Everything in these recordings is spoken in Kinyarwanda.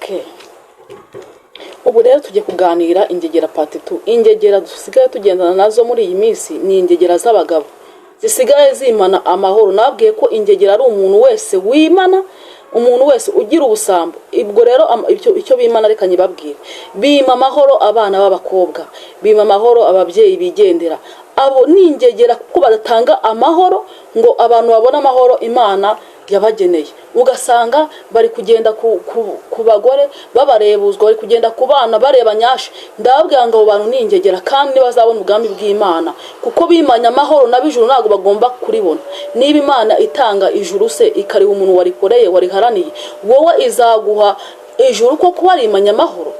Okay. Ubu rero tugiye kuganira ingegera part 2. Ingegera dusigaye tugendana nazo muri iyi minsi ni ingegera z'abagabo. Zisigaye zimana amahoro. Nabwiye ko ingegera ari umuntu wese wimana, umuntu wese ugira ubusambo. Ibwo rero icyo bimana reka nyibabwire. Bima amahoro abana b'abakobwa, bima amahoro ababyeyi bigendera. Abo ni ingegera kuko badatanga amahoro ngo abantu babone amahoro Imana yabageneye. Ugasanga bari kugenda ku bagore babarebuzwa, bari kugenda ku bana bareba nyashi. Ndababwira ngo abo bantu ni ingegera kandi bazabona ubwami bw'Imana kuko bimanya amahoro n'abijuru ntago bagomba kuribona. Niba Imana itanga ijuru se ikariha umuntu warikoreye wariharaniye, wowe izaguha ijuru ko warimanya amahoro.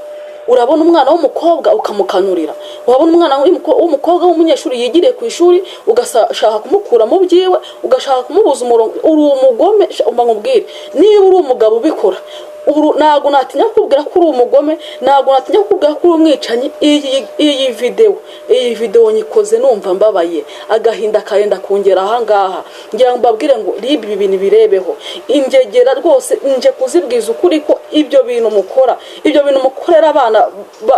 Urabona umwana w'umukobwa ukamukanurira, wabona umwana w'umukobwa w'umunyeshuri yigiriye ku ishuri ugashaka kumukura mu byiwe, ugashaka kumubuza umurongo. Uri umugome. Mbangubwire, niba uri umugabo ubikora, ntago natinya kukubwira ko uri umugome, ntago natinya kukubwira ko uri umwicanyi. Iyi video nyikoze numva mbabaye, agahinda karenda kongera aha ngaha. Ngira ngo mbabwire ngo ibi bintu birebeho. Ingegera rwose nje kuzibwiza ukuri ko ibyo bintu mukora, ibyo bintu mukorera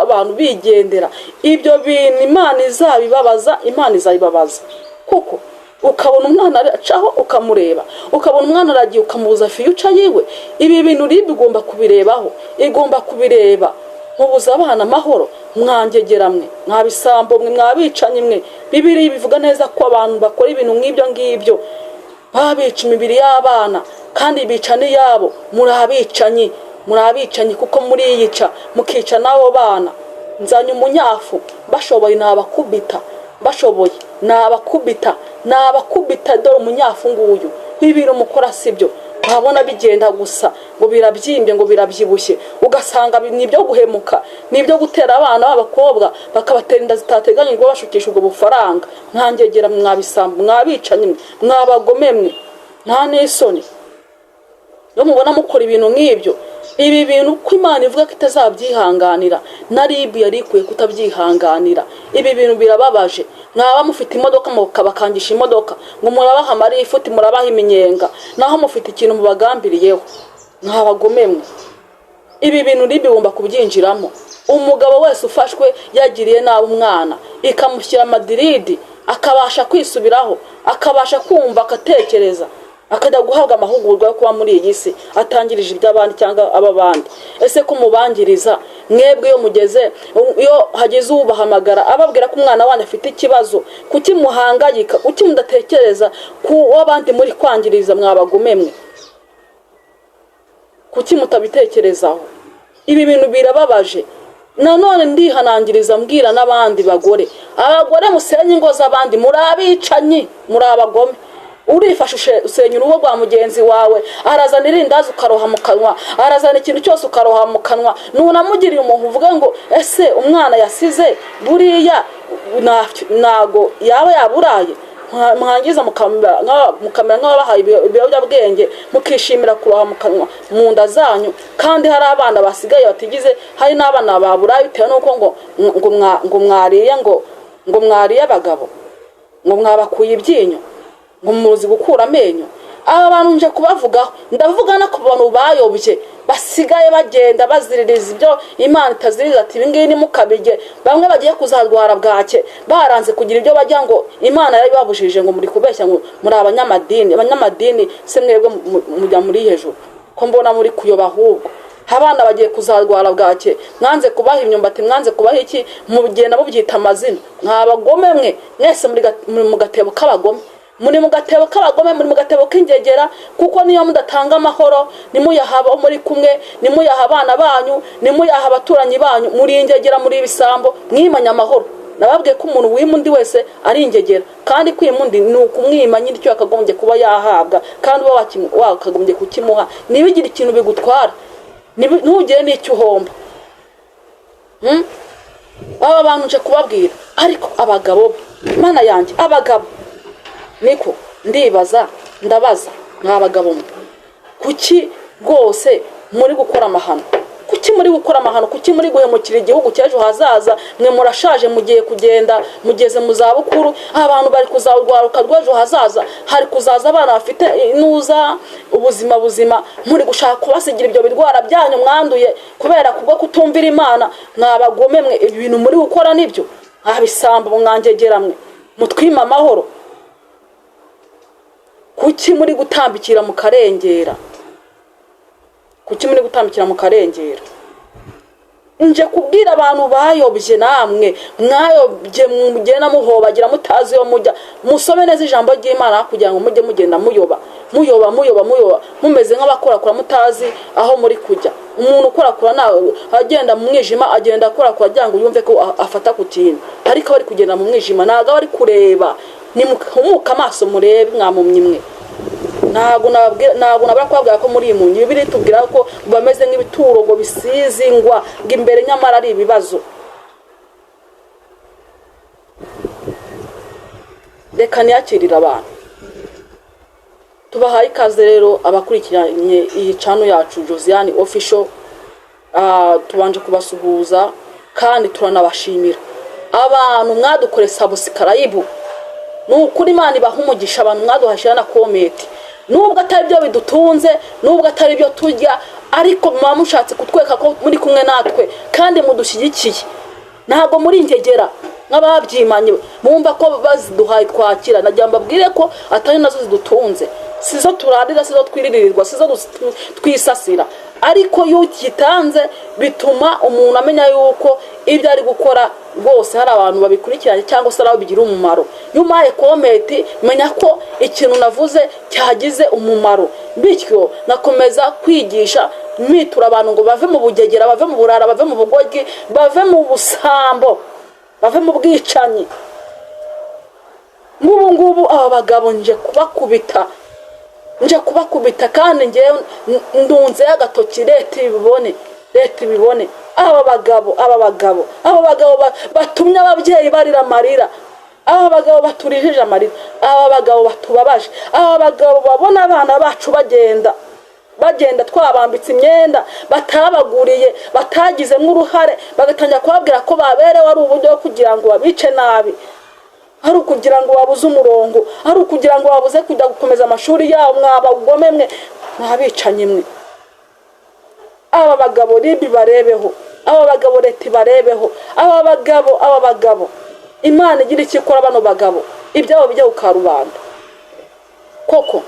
abantu bigendera, ibyo bintu Imana izabibabaza, Imana izabibabaza. Kuko ukabona umwana acaho ukamureba, ukabona umwana aragiye ukamubuza future yiwe. Ibi bintu bigomba kubirebaho, igomba kubireba. Mubuza abana amahoro, mwangegera mwe, mwabisambo mwe, mwabicanye mwe. Bibiri bivuga neza ko abantu bakora ibintu nk'ibyo ngibyo babica imibiri y'abana kandi bica n'iyabo. Murabicanyi kuko muriyica mukica n'abo bana. Nzanye umunyafu bashoboye nabakubita, bashoboye nabakubita dore umunyafu nguyu. Ibintu mukora sibyo, babona bigenda gusa ngo birabyimbye ngo birabyibushye, ugasanga nibyo guhemuka, nibyo gutera abana b'abakobwa bakabatera inda zitateganyijwe bashukisha ubwo bufaranga. Nkangegera mwabisambo, mwabicanye, mwabagome mwe, nta n'isoni yo mubona mukora ibintu nk'ibyo. Ibi bintu ko Imana ivuga ko itazabyihanganira, na RIB yari ikwiye kutabyihanganira. Ibi bintu birababaje. Mwaba mufite imodoka mukabakangisha imodoka ngo murabaha amarifuti, murabaha iminyenga, naho mufite ikintu mubagambiriyeho. Mwabagome mwe. Ibi bintu RIB bigomba kubyinjiramo. Umugabo wese ufashwe yagiriye nabi umwana ikamushyira Madrid, akabasha kwisubiraho, akabasha kumva, akatekereza, akajya guhabwa amahugurwa yo kuba muri iyi si atangirije iby'abandi cyangwa ababandi. Ese ko mubangiriza mwebwe yo mugeze, iyo hageze ubahamagara ababwira ko umwana wanyu afite ikibazo, kuki muhangayika, kuki mudatekereza ku wabandi muri kwangiriza? Mwabagome mwe, kuki mutabitekerezaho? Ibi bintu birababaje. Nanone ndihanangiriza mbwira n'abandi bagore, abagore musenye ingo z'abandi, murabicanyi, murabagome. Urifashe usenya urugo rwa mugenzi wawe, arazana irindazi ukaroha mu kanwa, arazana ikintu cyose ukaroha mu kanwa. Nunamugiriye umuntu uvuga ngo ese umwana yasize buriya nago yaba yaburaye, mwangiza mukamera nk'ababahaye ibiyobyabwenge, mukishimira kuroha mu kanwa mu nda zanyu. Kandi hari abana basigaye batigize, hari n'abana baburaye bitewe nuko ngo mwariye abagabo, ngo mwabakuye ibyinyo, ngo muzi gukura amenyo. Aba bantu nje kubavugaho, ndavuga no ku bantu bayobye basigaye bagenda baziririza ibyo Imana itaziririza. Ati ibingibi nimukabige, bamwe bagiye kuzarwara bwake baranze kugira ibyo bajya ngo Imana yari babujije, ngo muri kubeshya ngo muri abanyamadini se mwebwe mujya muri hejuru ko mbona muri kuyoba. Ahubwo abana bagiye kuzarwara bwake, mwanze kubaha imyumbati, mwanze kubaha iki, mugenda mubyita amazina. Mwabagome mwe mwese, muri mu gatebo k'abagome, muri mu gatebo k'abagome, muri mu gatebo k'ingegera. Kuko niyo mudatanga amahoro, nimuyahaba muri kumwe, nimuyaha abana banyu, nimuyaha abaturanyi banyu, muri ingegera, muri ibisambo, mwimanya amahoro. Nababwiye ko umuntu wimundi wese ari ingegera, kandi kwimundi ni ukumwima nyiri cyo akagombye kuba yahabwa, kandi wakagombye kukimuha. Nibigira ikintu bigutwara, ntugire n'icyo uhomba. Aba bantu nje kubabwira. Ariko abagabo, Mana yanjye, abagabo niko ndabaza mwabagabo mwe, kuki rwose muri gukora amahano? kuki muri gukora amahano, kuki muri guhemukira igihugu cy'ejo hazaza? Mwe murashaje, mugiye kugenda, mugeze mu za bukuru, abantu bari kuzarwaruka rw'ejo hazaza, hari kuzaza abana bafite inuza ubuzima buzima, muri gushaka kubasigira ibyo birwara byanyu mwanduye kubera kubwo kutumvira Imana. Mwabagome mwe, ibi bintu muri gukora nibyo? Abisamba mwangegera mwe, mutwima amahoro. Kuki muri gutambikira mu karengera? Kuki muri gutambikira mu karengera? Nje kubwira abantu bayobye, namwe mwayobye, mugenda muhobagira mutazi yo mujya. Musome neza ijambo ry'Imana kugira ngo mujye mugenda muyoba mumeze nk'abakorakora mutazi aho muri kujya. Umuntu ukorakora nawe agenda mu mwijima, agenda akorakora kugira ngo yumve ko afata ku kintu, ariko bari kugenda mu mwijima, ntago bari kureba. Ni muka amaso murebe, mwamumye mwe. Ntago nabara kwabwira ko muri imunyi. Bibiri tubwira ko bameze nk'ibituro ngo bisizingwa imbere, nyamara ari ibibazo. Reka niyakirira abantu. Tubahaye ikaze rero abakurikiranye iyi channel yacu Josiane Official. Tubanje kubasuhuza kandi turanabashimira abantu mwadukore subscribe. Nukuri Imana ibaha umugisha abantu mwaduhashira na comment. Nubwo atari byo bidutunze, nubwo atari byo turya, ariko mwamushatse kutweka ko muri kumwe natwe kandi mudushyigikiye. Ntabwo muri ingegera nk'ababyimanye mumva ko baziduhaye twakira. Najya mbabwire ko atari nazo zidutunze, sizo turarira, sizo twiririrwa, sizo twisasira, ariko iyo ukitanze bituma umuntu amenya yuko ibyo ari gukora rwose hari abantu babikurikiranye cyangwa se araho bigira umumaro. Nyuma comment menya ko ikintu navuze cyagize umumaro, bityo nakomeza kwigisha mitura abantu ngo bave mu bugegera, bave mu burara, bave mu bugogi, bave mu busambo, bave mu bwicanyi. Ngubu aba bagabo nje kubakubita kandi nge ndunze agatoki leta ibibone. Aba bagabo batumye ababyeyi barira amarira, aba bagabo baturijije amarira, aba bagabo batubabaje, aba bagabo babona abana bacu bagenda twabambitse imyenda batabaguriye, batagizemo uruhare, bagatangira kubabwira ko baberewe ari uburyo kugira ngo babice nabi, ari ukugira ngo babuze umurongo, ari ukugira ngo babuze kujya gukomeza amashuri yabo. Mwabagome mwe, mwabicanye mwe. Aba bagabo ribi barebeho, aba bagabo leta barebeho, aba bagabo Imana igira icyo ikora bano bagabo, ibyabo bijya ukarubanda. Koko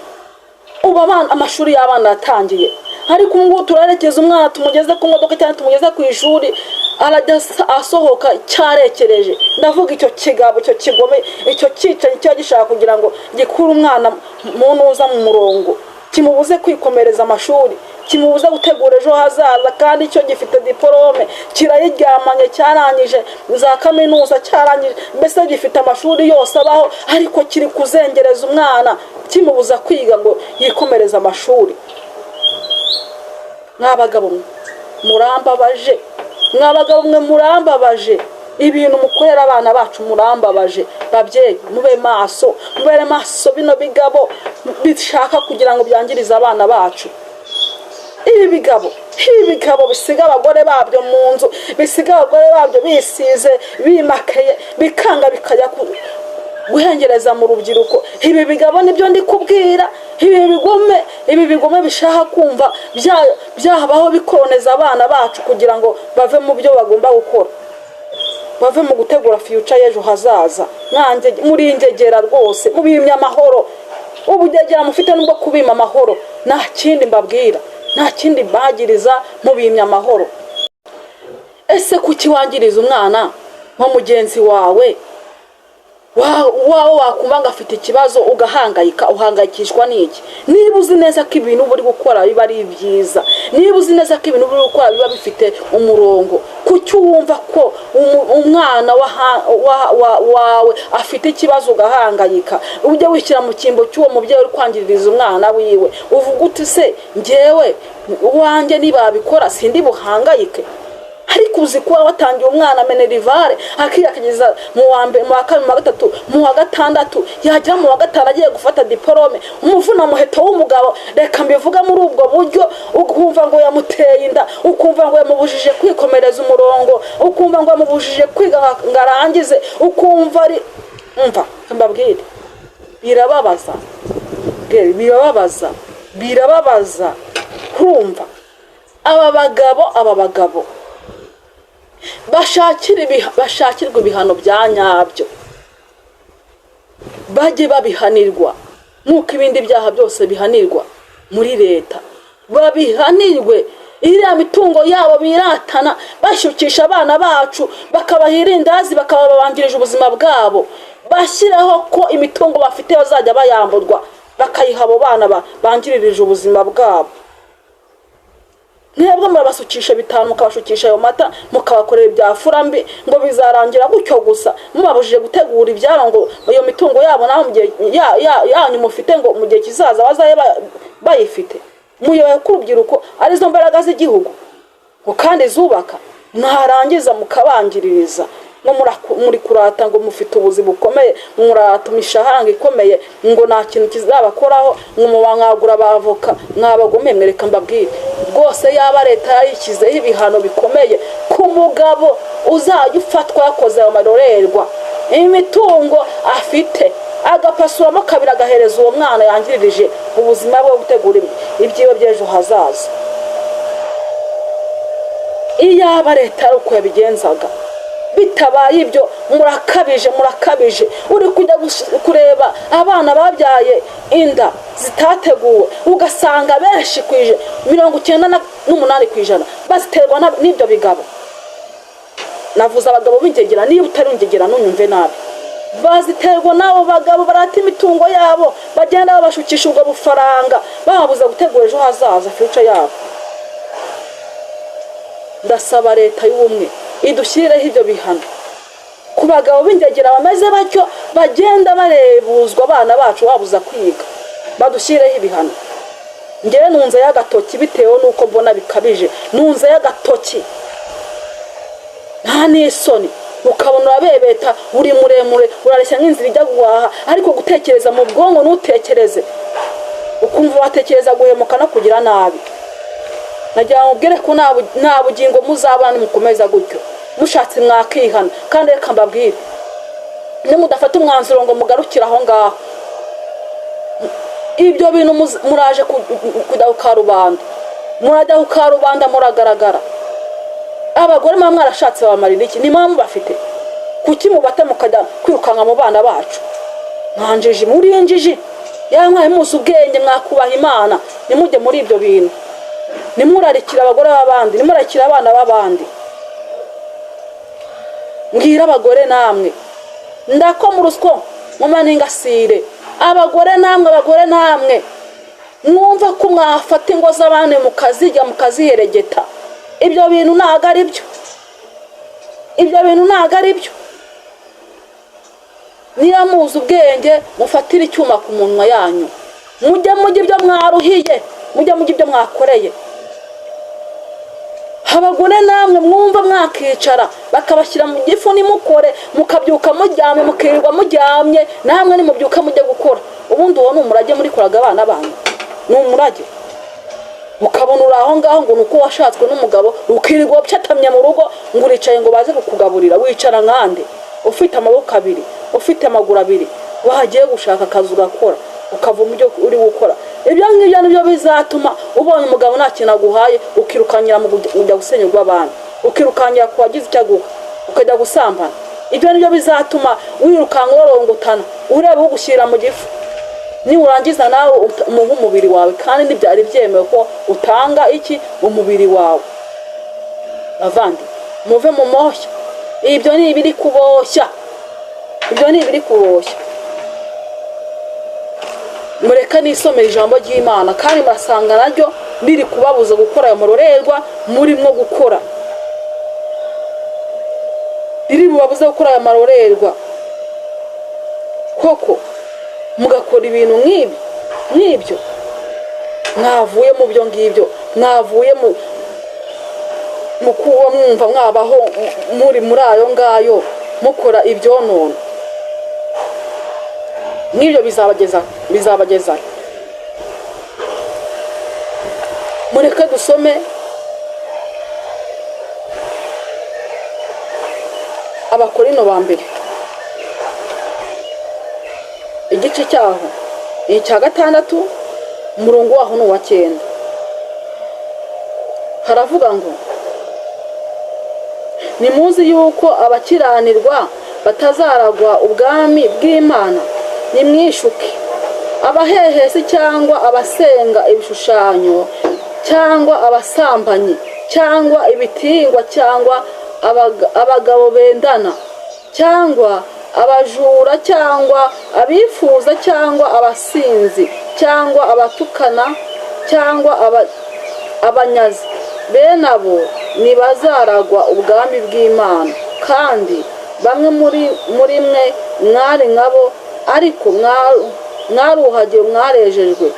ubu abana amashuri y'abana yatangiye, ariko ngo turarekeza umwana tumugeze ku modoka cyane tumugeze ku ishuri, arajya asohoka cyarekereje. Ndavuga icyo kigabo, icyo kigome, icyo cyicanyi cyo gishaka kugira ngo gikure umwana mu ntuza mu murongo, kimubuze kwikomereza amashuri, kimubuze gutegura ejo hazaza. Kandi icyo gifite diplome, kirayiryamanye, cyarangije za kaminuza, cyarangije, mbese gifite amashuri yose abaho, ariko kiri kuzengereza umwana, kimubuza kwiga ngo yikomereza amashuri. Mwabagabo murambabaje, mwabagabo mwe murambabaje. Ibintu mukorera abana bacu murambabaje. Babyeyi mube maso, mubere maso. Bino bigabo bishaka kugira ngo byangirize abana bacu. Ibi bigabo bisiga abagore babyo mu nzu, bisiga abagore babyo bisize, bimakaye, bikanga bikajya guhengereza mu rubyiruko. Ibi bigabo nibyo ndi kubwira. Ibi bigome bishaka kumva byahabaho bikoneza abana bacu kugira ngo bave mu byo bagomba gukora, bave mu gutegura future y'ejo hazaza. Mwanjye muri ingegera rwose, mubimya amahoro. Ubugegera mufite nubwo kubima amahoro, nta kindi mbabwira, nta kindi bagiriza, mubimya amahoro. Ese kuki wangiriza umwana nko mugenzi wawe wakumva ngo afite ikibazo ugahangayika? Uhangayikishwa n'iki? Niba uzi neza ko ibintu uri gukora biba ari byiza, niba uzi neza ko ibintu uri gukora biba bifite umurongo, kuki wumva ko umwana wawe afite ikibazo ugahangayika? Ujye wishyira mu cyimbo cy'uwo mubyeyi uri kwangiririza umwana wiwe, uvuga uti se njyewe uwanjye nibabikora sindi buhangayike? ariko uzi kuba watangiye umwana Minerivare akiyakageza mu wa mbere, mu wa kabiri, mu wa gatatu, mu wa gatandatu, yagera mu wa gatanu agiye gufata diporome, umuvuna muheto w'umugabo, reka mbivuga muri ubwo buryo, ukumva ngo yamuteye inda, ukumva ngo yamubujije kwikomereza umurongo, ukumva ngo yamubujije kwiga ngo arangize, ukumva ari umva mbabwire, birababaza, birababaza kumva aba bagabo bashakirwa ibihano bya nyabyo, bajye babihanirwa nk'uko ibindi byaha byose bihanirwa muri leta, babihanirwe. Iriya mitungo yabo biratana bashyukisha abana bacu, bakabaha irindazi, bakababangirije ubuzima bwabo, bashyiraho ko imitungo bafite bazajya bayamburwa, bakayiha abo bana bangirije ubuzima bwabo. Mwebwe murabasukisha bitanu, mukabashukisha ayo mata, mukabakorera ibya furambi, ngo bizarangira gutyo gusa, mubabujije gutegura ibyabo ngo iyo mitungo yabo naho mu gihe yanyu mufite ngo mu gihe kizaza bazaye bayifite. Muyoboye ko urubyiruko arizo mbaraga z'igihugu ngo kandi zubaka, mwarangiza mukabangiririza ngo muri kurata ngo mufite ubuzi bukomeye, murata imishahara ikomeye, ngo nta kintu kizabakoraho, ngo mubangagura abavoka, mwabagome. Mwereka mbabwire rwose, yaba leta yarishyizeho ibihano bikomeye ku mugabo uzajya ufatwa yakoze ayo marorerwa, imitungo afite agapasuramo kabiri agahereza uwo mwana yangiririje ubuzima bwo gutegura ibyiwe by'ejo hazaza. Iyaba leta ari uko yabigenzaga, bitabaye ibyo murakabije. Uri kujya kureba abana babyaye inda zitateguwe, ugasanga benshi 98% baziterwa n'ibyo bigabo. Navuze abagabo b'ingegera, niba utari ingegera ntunyumve nabi, baziterwa n'abo bagabo barata imitungo yabo, bagenda babashukisha ubwo bufaranga, babuza gutegura ejo hazaza future yabo. Ndasaba leta y'ubumwe idushyirireho ibyo bihano ku bagabo b'ingegera bameze batyo, bagenda barebuzwa abana bacu babuza kwiga, badushyirireho ibihano. Ngewe nunze y'agatoki bitewe nuko mbona bikabije, nunze y'agatoki nta n'isoni, ukabona urabebeta, uri muremure, urareshya nk'inzira ijya guhaha, ariko gutekereza mu bwonko ntutekereze, ukumva watekereza guhemuka no kugira nabi. Nagira ngo ubwire ko nta bugingo muzabana mukomeza gutyo, mushatse mwakihana. Kandi reka mbabwire, nimudafata umwanzuro ngo mugarukire aho ngaho, ibyo bintu muraje kujya ku karubanda, murajya ku karubanda muragaragara. Abagore mwa mwarashatse bamarira iki? Ni mpamvu bafite kuki mubata mukajya kwirukanka mu bana bacu? Nkanjije muri injiji, yamwaye muzi ubwenge, mwakubaha Imana, nimujye muri ibyo bintu, nimurarikira abagore b'abandi, nimurarikira abana b'abandi. Mbwira abagore namwe, ndako mu ruswo mumaningasire, abagore namwe mwumva ko mwafata ingo z'abandi mukazijya mukaziheregeta. Ibyo bintu ntago ari byo, niba muzi ubwenge mufatire icyuma ku munwa yanyu, mujye ibyo mwaruhiye, mujye ibyo mwakoreye. Abagore namwe mwumva mwakicara bakabashyira mu gifu nimukore, mukabyuka muryamye, mukirirwa muryamye, namwe nimubyuka mujye gukora. Ubundi uwo ni umurage muri kuraga abana banyu, ni umurage. Ukabona uraho ngaho ngo nuko washatswe n'umugabo, ukirirwa cyatamye mu rugo, ngo uricaye ngo baze kukugaburira. Wicara nkande ufite amaboko abiri, ufite amaguru abiri, wagiye gushaka akazi ugakora, ukavuma ibyo uri gukora. Ibyo ngibyo nibyo bizatuma ubonye umugabo nta kintu aguhaye, ukirukanyira mu kujya gusenyerwa abantu, ukirukanyira ku wagize icyo aguha, ukajya gusambana. Ibyo nibyo bizatuma wirukanka urorongotana, ureba ugushyira mu gifu. Niurangiza nawe umuha umubiri wawe, kandi ntibyari byemewe ko utanga iki umubiri wawe. Avandi muve mu moshya, ibyo ni ibiri kuboshya, mureka nisomera ijambo ry'Imana, kandi murasanga naryo riri kubabuza gukora ayo marorerwa murimo gukora, riri bubabuza gukora ayo marorerwa. Koko mugakora ibintu nk'ibyo, mwavuye mu byo ngibyo, mwavuye mukuba mwumva mwabaho muri ayo ngayo mukora ibyonona n'ibyo bizabageza mureke dusome Abakorino ba mbere igice cyaho icya 6 umurongo waho ni uwa 9 haravuga ngo nimuzi yuko abakiranirwa batazaragwa ubwami bw'Imana nimwishuke abahehesi cyangwa abasenga ibishushanyo cyangwa abasambanyi cyangwa ibitingwa cyangwa abagabo bendana cyangwa abajura cyangwa abifuza cyangwa abasinzi cyangwa abatukana cyangwa abanyazi bene abo ntibazaragwa ubwami bw'Imana. Kandi bamwe muri mwe mwari nkabo ariko mwaruhagiwe mwarejejwe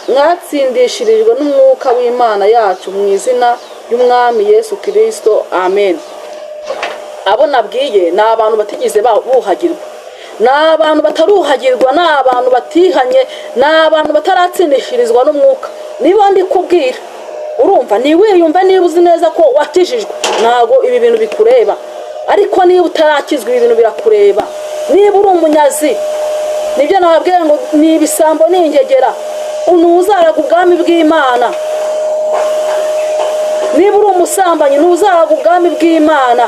mwatsindishirijwe n'umwuka w'Imana yacu mu izina ry'Umwami Yesu Kristo. Amen. Abo nabwiye ni abantu batigeze buhagirwa, ni abantu bataruhagirwa, ni abantu batihanye, ni abantu bataratsindishirizwa n'umwuka. Niba ndi kubwira urumva niwiyumva, niba uzi neza ko wakijijwe ntago ibi bintu bikureba, ariko niba utarakizwa ibi bintu birakureba. Niba uri umunyazi nibyo nababwiye ngo ni ibisambo n'ingegera ntuzaraga ubwami bw'Imana. Niba uri umusambanyi ntuzaraga ubwami bw'Imana,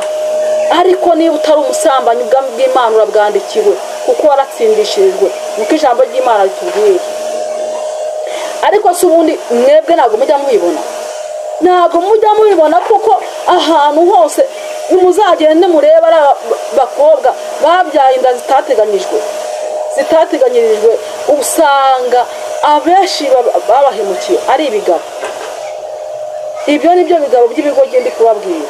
ariko niba utari umusambanyi ubwami bw'Imana urabwandikiwe kuko waratsindishirijwe nuko ijambo ry'Imana ritubwiye. Ariko se ubundi mwebwe ntabwo mujya mubibona, ntabwo mujya mubibona kuko ahantu hose nimuzagende mureba ari abakobwa babyaye inda zitateganyirijwe usanga abenshi babahemukiye ari ibigabo. Ibyo nibyo bigabo by'ibigo gindi kubabwira,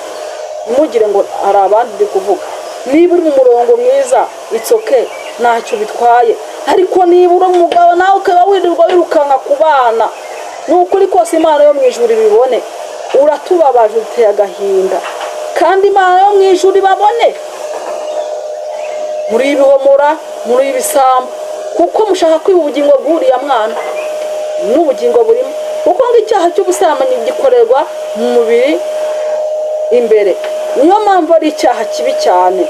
mugire ngo hari abandi ndi kuvuga. Niba uri mu murongo mwiza itsoke ntacyo bitwaye, ariko niba uri umugabo nawe ukaba wirirwa wirukanka ku bana, n'ukuri kose Imana yo mu ijuru ibibone. Uratubabaje, uteye agahinda, kandi Imana yo mu ijuru ibabone. Muri ibihomora, muri ibisambo, kuko mushaka kwiba ubugingo bw'uriya mwana n'ubugingo burimo. Kuko ngo icyaha cy'ubusambanyi gikorerwa mu mubiri imbere, niyo mpamvu ari icyaha kibi cyane.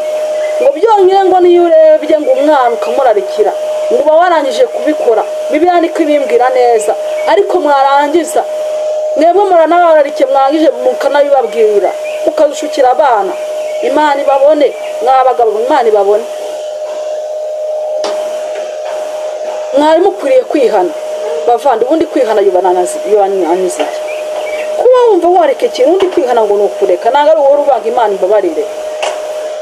Ngo byonyine ngo niyo urebye ngo umwana ukamurarikira ngo uba warangije kubikora, Bibiliya niko ibimbwira neza. Ariko mwarangiza mwebwe muranabararike, mwangije mukanabibabwira, mukazushukira abana. Imana ibabone, mwabagabo Imana ibabone. Mwari mukwiriye kwihana bavandi, ubundi kwihana yubananiza kuba wumva wareka ikintu undi kwihana ngo nukureka, ntabwo ari wowe ubanga Imana imbabarire.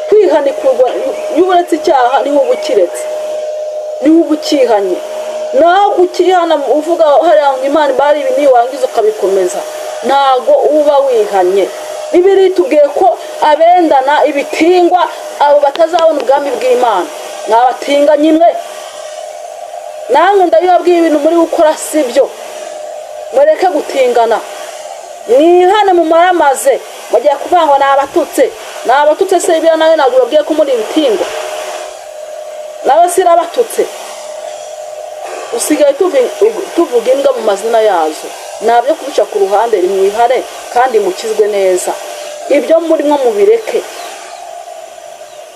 Kwihana ikurwa yuburetse icyaha niho ubukiretse, niho ubukihanye. Naho kukihana uvuga hariya ngo Imana bari ibi ni wangiza ukabikomeza, ntago uba wihanye. Bibiliya itubwiye ko abendana ibitingwa abo batazabona ubwami bw'Imana. Nabatinga nyimwe namwe ndabibabwiye ibintu muri gukora sibyo, mureke gutingana. Mwihane mu maramaze, mugiye kuvangwa n'abatutse se ibyo nawe ntabwo babwiye ko muri ibitingwa nawe sirabatutse. Usigaye tuvuga imbwa mu mazina yazo, nabyo kubica ku ruhande. Mwihare kandi mukizwe neza, ibyo murimo mubireke.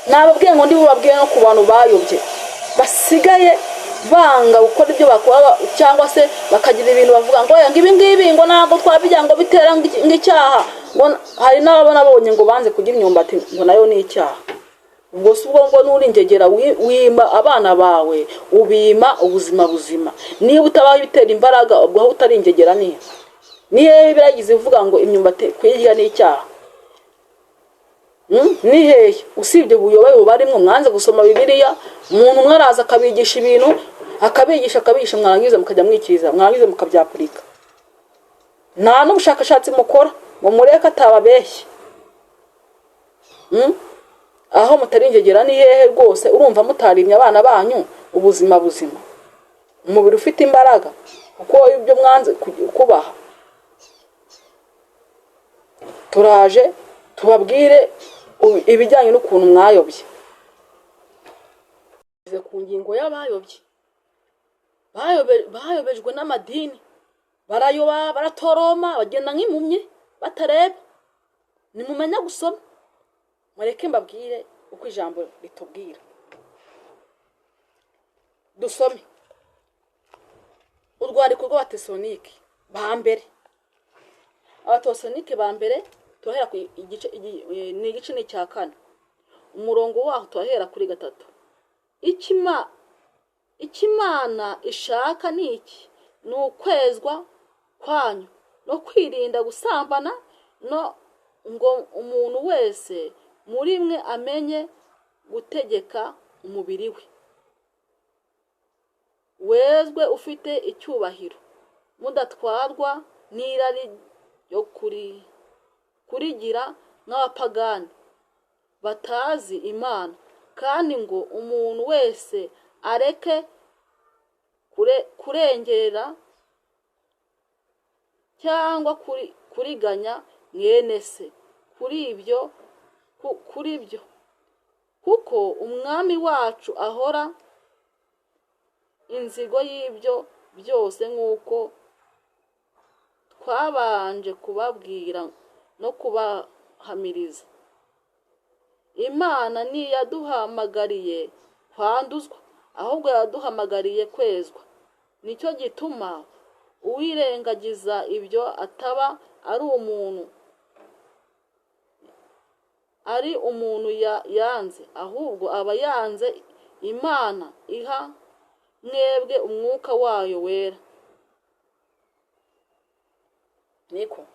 Nababwiye ngo ndibubabwiye no ku bantu bayobye basigaye banga gukora ibyo bakora, cyangwa se bakagira ibintu bavuga ngo ibi ngibi ngo ntabwo twabijya ngo bitera ng'icyaha. Ngo hari n'ababona babonye ngo banze kugira imyumbati ngo nayo ni icyaha. Ubwo si ubwo ngo nuringegera wima abana bawe, ubima ubuzima buzima. Niba utabaho bitera imbaraga, ubwo aho utaringegera nihe biragize uvuga ngo imyumbati kuyirya ni icyaha? Ni hehe usibye ubuyobe bubarimo mwanze gusoma Bibiliya. Umuntu umwe araza akabigisha ibintu, akabigisha mwarangiza mukajya mwikiriza, mwarangiza mukabyapurika. Nta n'ubushakashatsi mukora ngo mureke atababeshye. Aho mutaringegera ni hehe rwose? Urumva mutarimye abana banyu ubuzima buzima. umubiri ufite imbaraga, kuko ibyo mwanze kubaha. Turaje tubabwire ibijyanye n'ukuntu mwayobye. Ku ngingo y'abayobye, bayobejwe n'amadini, barayoba, baratoroma, bagenda nk'impumyi batareba. Nimumenya gusoma. Mureke mbabwire uko ijambo ritubwira. Dusome urwandiko rw'Abatesalonike ba mbere. Abatesalonike ba mbere turahera ku igice ni cya 4, umurongo waho turahera kuri 3. Ikimana ishaka ni iki? Ni ukwezwa kwanyu no kwirinda gusambana, no ngo umuntu wese muri mwe amenye gutegeka umubiri we, wezwe ufite icyubahiro, mudatwarwa n'irari yo kurigira nk'abapagani batazi Imana, kandi ngo umuntu wese areke kurengera cyangwa kuriganya mwene se kuri ibyo, kuko umwami wacu ahora inzigo y'ibyo byose, nk'uko twabanje kubabwira no kubahamiriza. Imana ntiyaduhamagariye kwanduzwa, ahubwo yaduhamagariye kwezwa. Nicyo gituma uwirengagiza ibyo ataba ari umuntu yanze, ahubwo aba yanze Imana iha mwebwe umwuka wayo wera. Niko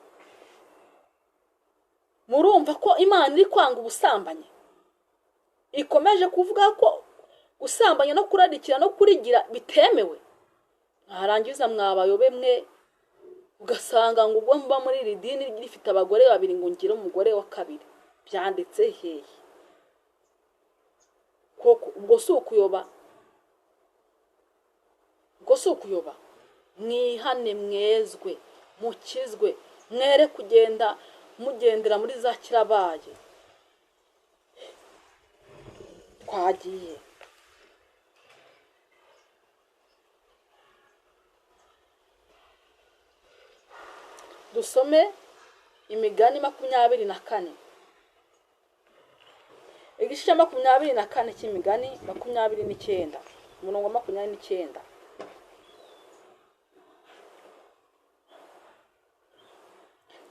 murumva ko Imana iri kwanga ubusambanyi, ikomeje kuvuga ko gusambanya no kuradikira no kurigira bitemewe. Ntarangiza mwabayobe mwe, ugasanga ngo ubwo mba muri iri dini rifite abagore 2 ngo ngire umugore wa 2. Byanditse hehe? Koko ubwo si ukuyoba. Mwihane, mwezwe, mukizwe, mwere kugenda mugendera muri za kirabaye. Twagiye dusome Imigani 24. Igice cya 24 cy'Imigani 29, umurongo 29.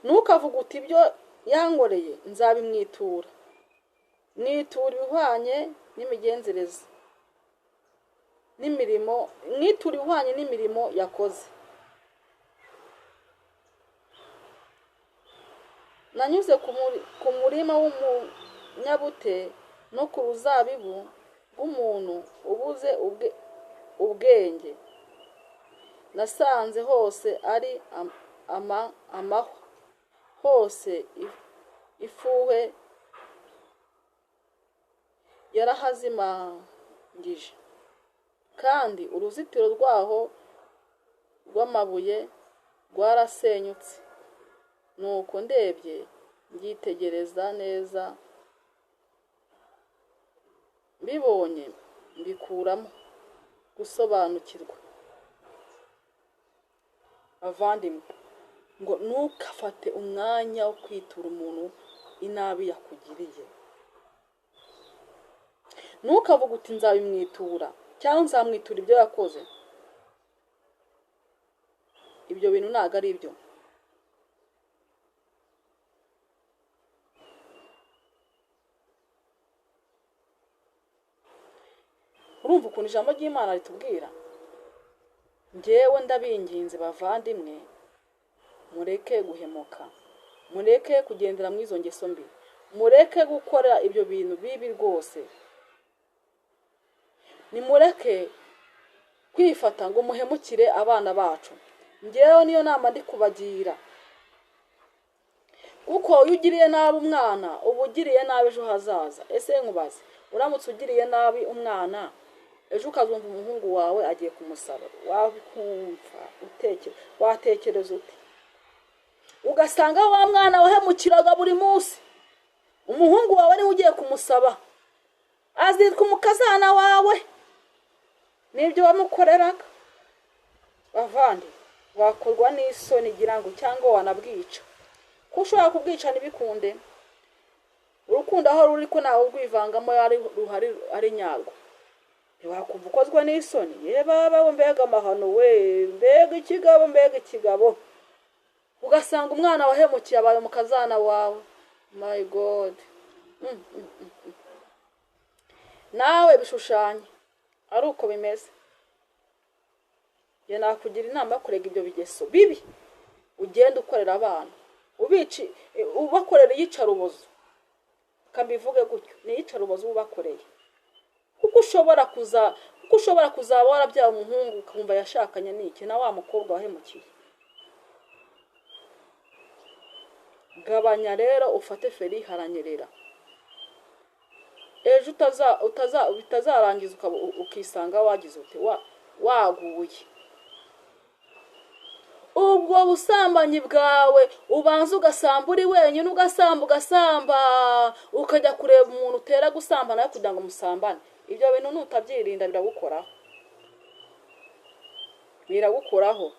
Ntukavuga uti ibyo yankoreye nzabimwitura, mwitura ibihwanye n'imigenzereze n'imirimo, mwitura ibihwanye n'imirimo yakoze. Nanyuze ku murima w'umunyabute no ku ruzabibu rw'umuntu ubuze ubwenge. Nasanze hose ari amahwa, hose ifuhe yarahazimangije, kandi uruzitiro rwaho rw'amabuye rwarasenyutse. Nuko ndebye ngitegereza neza, mbibonye mbikuramo gusobanukirwa. Bavandimwe, ngo ntukafate umwanya wo kwitura umuntu inabi yakugiriye. Ntukavuga uti nzabimwitura cyangwa nzamwitura ibyo yakoze. Ibyo bintu ntago ari byo. Urumva ukuntu ijambo ry'Imana ritubwira? Njyewe ndabinginze bavandimwe, mureke guhemuka, mureke kugendera mu izo ngeso mbi, mureke gukora ibyo bintu bibi rwose. Nimureke kwifata ngo muhemukire abana bacu. Njyewe niyo nama ndi kubagira, kuko iyo ugiriye nabi umwana uba ugiriye nabi ejo hazaza. Ese nkubaze, uramutse ugiriye nabi umwana ejo ukazumva umuhungu wawe agiye kumusaba, wakumva watekereza ute? Ugasanga wa mwana wahemukiraga buri munsi, umuhungu wawe niwe ugiye kumusaba, azitwa umukazana wawe, nibyo wamukoreraga. Bavandi, wakorwa n'isoni gira ngo cyangwa wanabwica, ko ushobora kubwica ntibikunde. Urukundo aho ruri ko nawe urwivangamo ari nyarwo, ntiwakumva ukozwe n'isoni. Ye baba mbega amahano we, mbega ikigabo. Ugasanga umwana wahemukiye abaye umukazana wawe. My God. Nawe bishushanye ari uko bimeze. Ye nakugira inama yo kurega ibyo bigeso bibi ugenda ukorera abana, ubakorera iyicarubozo. Kambivuge gutyo, ni iyicarubozo ubakoreye. Kuko ushobora kuzaba warabyaye umuhungu ukumva yashakanye n'iki na wa mukobwa wahemukiye. Gabanya rero ufate feri haranyerera. Ejo bitazarangiza ukisanga wagize ute waguye. Ubwo busambanyi bwawe ubanza ugasamba uri wenyine, ugasamba ukajya kureba umuntu utera gusambana yo kugira ngo musambane. Ibyo bintu nutabyirinda biragukoraho.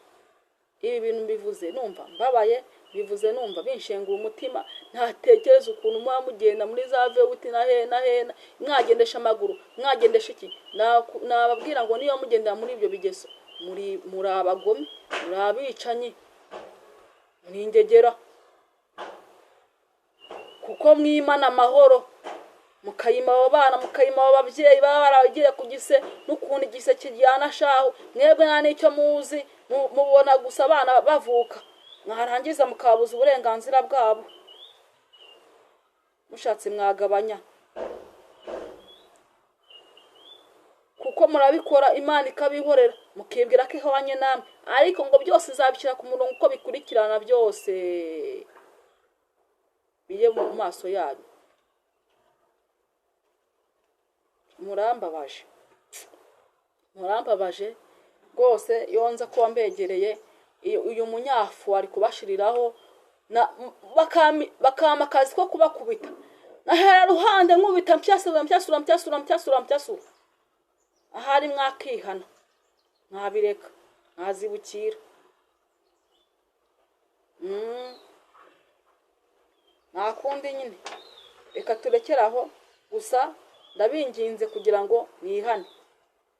Ibi bintu mbivuze numva mbabaye, bivuze numva binshengura umutima. Ntatekereza ukuntu muba mugenda muri za vewuti na hena mwagendesha amaguru, mwagendesha iki. Nababwira ngo niyo mugendera muri ibyo bigeso muri abagome, muri abicanyi, muri ingegera, kuko mwimana amahoro, mukayima abo bana, mukayima abo babyeyi baba baragiye ku gise, n'ukundi igise kijyana shaho. Mwebwe nta n'icyo muzi, mubona gusa abana bavuka, mwarangiza mukabuza uburenganzira bwabo. Mushatse mwagabanya, kuko murabikora Imana ikabihorera, mukibwira ko ihwanye namwe, ariko ngo byose izabishyira ku murongo uko bikurikirana byose biye mu maso yanyu. Murambabaje rwose. Yonza kuba mbegereye uyu munyafu ari kubashiriraho, bakama akazi ko kubakubita. Nahera ruhande nkubita mpyasura. Ahari mwakihana, mwabireka, mwazibukira. Nakundi nyine reka turekeraho. Gusa ndabinginze kugira ngo mwihane.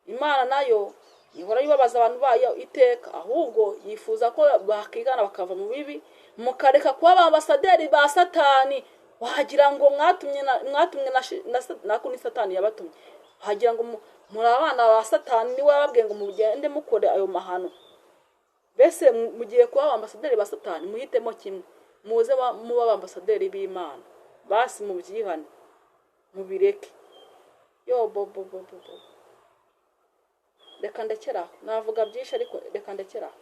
Imana nayo ihora yibabaza abantu bayo iteka, ahubwo yifuza ko bakigana bakava mu bibi, mukareka kuba abambasaderi ba Satani. Wagira ngo mwatumye nako ni Satani yabatumye. Wagira ngo muri abana ba Satani, niwe wababwiye ngo mugende mukore ayo mahano. Bese mugiye kuba abambasaderi ba Satani, muhitemo kimwe, muze muba abambasaderi b'Imana. Basi mubyihane, mubireke. Yo bobo. Reka ndekeraho, navuga byinshi ariko reka ndekeraho.